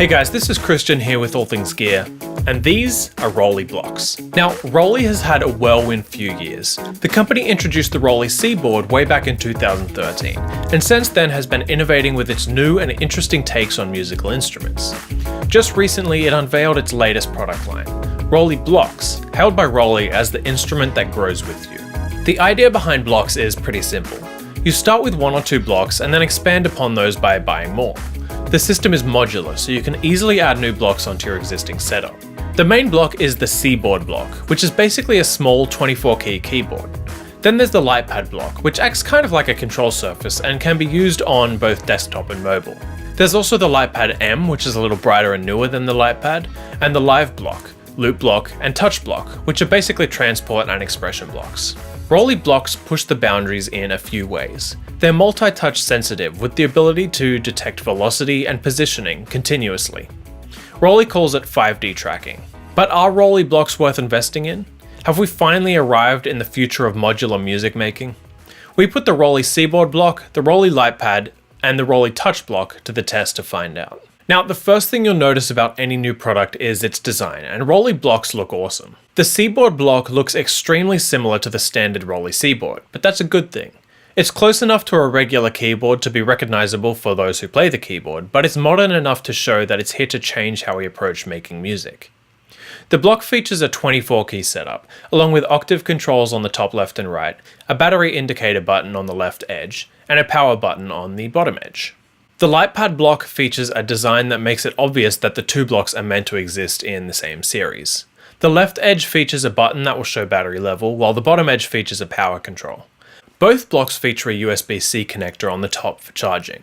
Hey guys, this is Christian here with All Things Gear, and these are ROLI blocks. Now, ROLI has had a whirlwind few years. The company introduced the ROLI C-board way back in 2013, and since then has been innovating with its new and interesting takes on musical instruments. Just recently, it unveiled its latest product line, ROLI blocks, hailed by ROLI as the instrument that grows with you. The idea behind blocks is pretty simple. You start with one or two blocks and then expand upon those by buying more. The system is modular, so you can easily add new blocks onto your existing setup. The main block is the C-board block, which is basically a small 24-key keyboard. Then there's the LightPad block, which acts kind of like a control surface and can be used on both desktop and mobile. There's also the LightPad M, which is a little brighter and newer than the LightPad, and the Live block, Loop block, and Touch block, which are basically transport and expression blocks. ROLI blocks push the boundaries in a few ways. They're multi-touch sensitive with the ability to detect velocity and positioning continuously. ROLI calls it 5D tracking. But are ROLI blocks worth investing in? Have we finally arrived in the future of modular music making? We put the ROLI C-board block, the ROLI LightPad, and the ROLI Touch block to the test to find out. Now, the first thing you'll notice about any new product is its design, and ROLI blocks look awesome. The C-board block looks extremely similar to the standard ROLI C-board, but that's a good thing. It's close enough to a regular keyboard to be recognizable for those who play the keyboard, but it's modern enough to show that it's here to change how we approach making music. The block features a 24-key setup, along with octave controls on the top left and right, a battery indicator button on the left edge, and a power button on the bottom edge. The LightPad block features a design that makes it obvious that the two blocks are meant to exist in the same series. The left edge features a button that will show battery level, while the bottom edge features a power control. Both blocks feature a USB-C connector on the top for charging.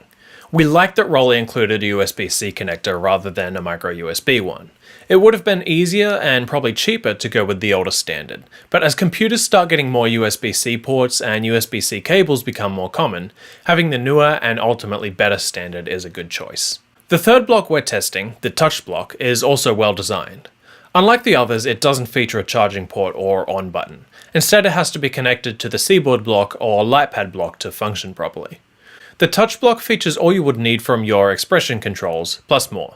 We like that ROLI included a USB-C connector rather than a micro USB one. It would have been easier and probably cheaper to go with the older standard, but as computers start getting more USB-C ports and USB-C cables become more common, having the newer and ultimately better standard is a good choice. The third block we're testing, the Touch block, is also well designed. Unlike the others, it doesn't feature a charging port or on button. Instead, it has to be connected to the C-board block or LightPad block to function properly. The Touch block features all you would need from your expression controls, plus more.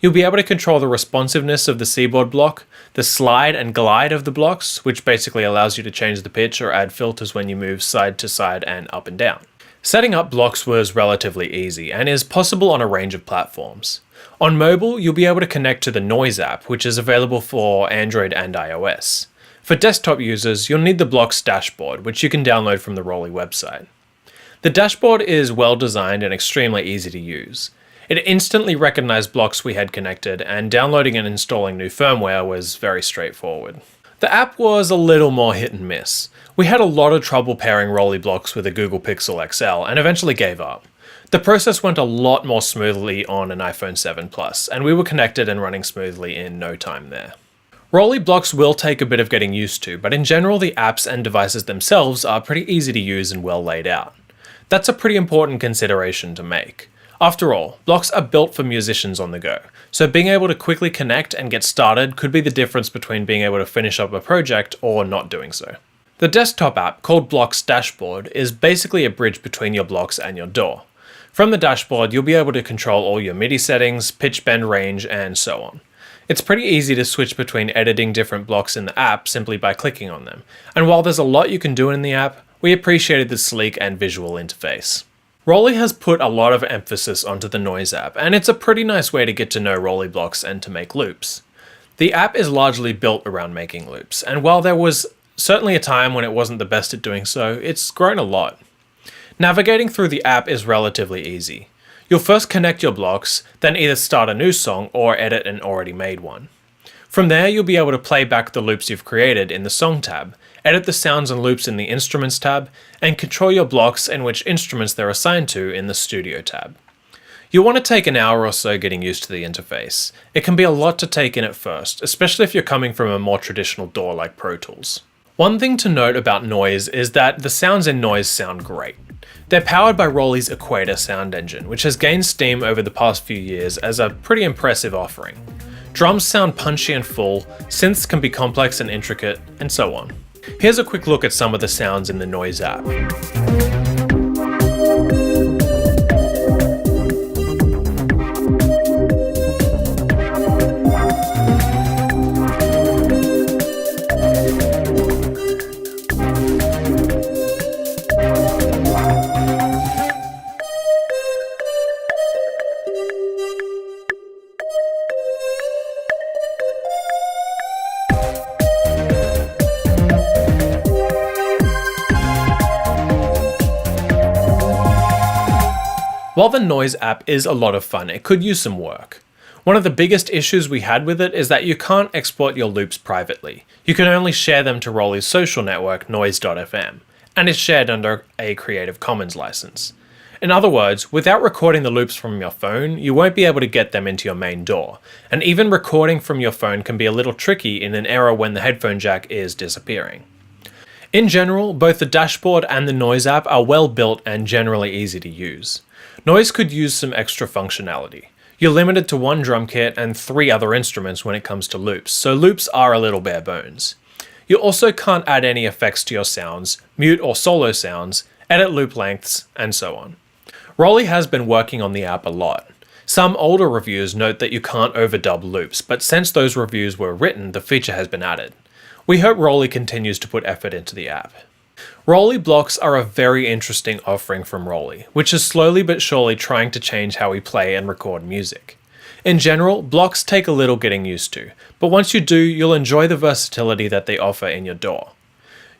You'll be able to control the responsiveness of the C-board block, the slide and glide of the blocks, which basically allows you to change the pitch or add filters when you move side to side and up and down. Setting up blocks was relatively easy and is possible on a range of platforms. On mobile, you'll be able to connect to the Noise app, which is available for Android and iOS. For desktop users, you'll need the blocks dashboard, which you can download from the ROLI website. The dashboard is well designed and extremely easy to use. It instantly recognized blocks we had connected, and downloading and installing new firmware was very straightforward. The app was a little more hit and miss. We had a lot of trouble pairing ROLI blocks with a Google Pixel XL and eventually gave up. The process went a lot more smoothly on an iPhone 7 Plus, and we were connected and running smoothly in no time there. ROLI blocks will take a bit of getting used to, but in general the apps and devices themselves are pretty easy to use and well laid out. That's a pretty important consideration to make. After all, blocks are built for musicians on the go, so being able to quickly connect and get started could be the difference between being able to finish up a project or not doing so. The desktop app, called Blocks Dashboard, is basically a bridge between your blocks and your DAW. From the dashboard, you'll be able to control all your MIDI settings, pitch bend range, and so on. It's pretty easy to switch between editing different blocks in the app simply by clicking on them, and while there's a lot you can do in the app, we appreciated the sleek and visual interface. ROLI has put a lot of emphasis onto the Noise app, and it's a pretty nice way to get to know ROLI blocks and to make loops. The app is largely built around making loops, and while there was certainly a time when it wasn't the best at doing so, it's grown a lot. Navigating through the app is relatively easy. You'll first connect your blocks, then either start a new song or edit an already made one. From there, you'll be able to play back the loops you've created in the Song tab, edit the sounds and loops in the Instruments tab, and control your blocks and which instruments they're assigned to in the Studio tab. You'll want to take an hour or so getting used to the interface. It can be a lot to take in at first, especially if you're coming from a more traditional DAW like Pro Tools. One thing to note about Noise is that the sounds in Noise sound great. They're powered by ROLI's Equator sound engine, which has gained steam over the past few years as a pretty impressive offering. Drums sound punchy and full, synths can be complex and intricate, and so on. Here's a quick look at some of the sounds in the Noise app. While the Noise app is a lot of fun, it could use some work. One of the biggest issues we had with it is that you can't export your loops privately. You can only share them to ROLI's social network, noise.fm, and is shared under a Creative Commons license. In other words, without recording the loops from your phone, you won't be able to get them into your main DAW, and even recording from your phone can be a little tricky in an era when the headphone jack is disappearing. In general, both the dashboard and the Noise app are well built and generally easy to use. Noise could use some extra functionality. You're limited to one drum kit and 3 other instruments when it comes to loops, so loops are a little bare bones. You also can't add any effects to your sounds, mute or solo sounds, edit loop lengths, and so on. ROLI has been working on the app a lot. Some older reviews note that you can't overdub loops, but since those reviews were written, the feature has been added. We hope ROLI continues to put effort into the app. ROLI blocks are a very interesting offering from ROLI, which is slowly but surely trying to change how we play and record music. In general, blocks take a little getting used to, but once you do, you'll enjoy the versatility that they offer in your DAW.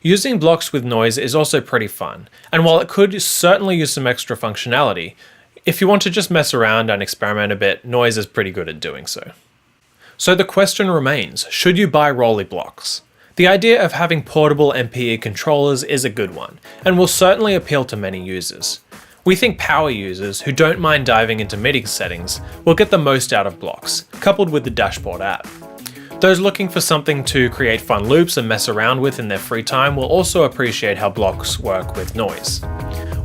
Using blocks with Noise is also pretty fun, and while it could certainly use some extra functionality, if you want to just mess around and experiment a bit, Noise is pretty good at doing so. So the question remains, should you buy ROLI blocks? The idea of having portable MPE controllers is a good one, and will certainly appeal to many users. We think power users who don't mind diving into MIDI settings will get the most out of blocks, coupled with the dashboard app. Those looking for something to create fun loops and mess around with in their free time will also appreciate how blocks work with Noise.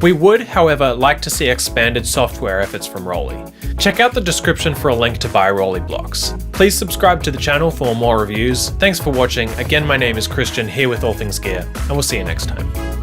We would, however, like to see expanded software efforts from ROLI. Check out the description for a link to buy ROLI blocks. Please subscribe to the channel for more reviews. Thanks for watching. Again, my name is Christian, here with All Things Gear, and we'll see you next time.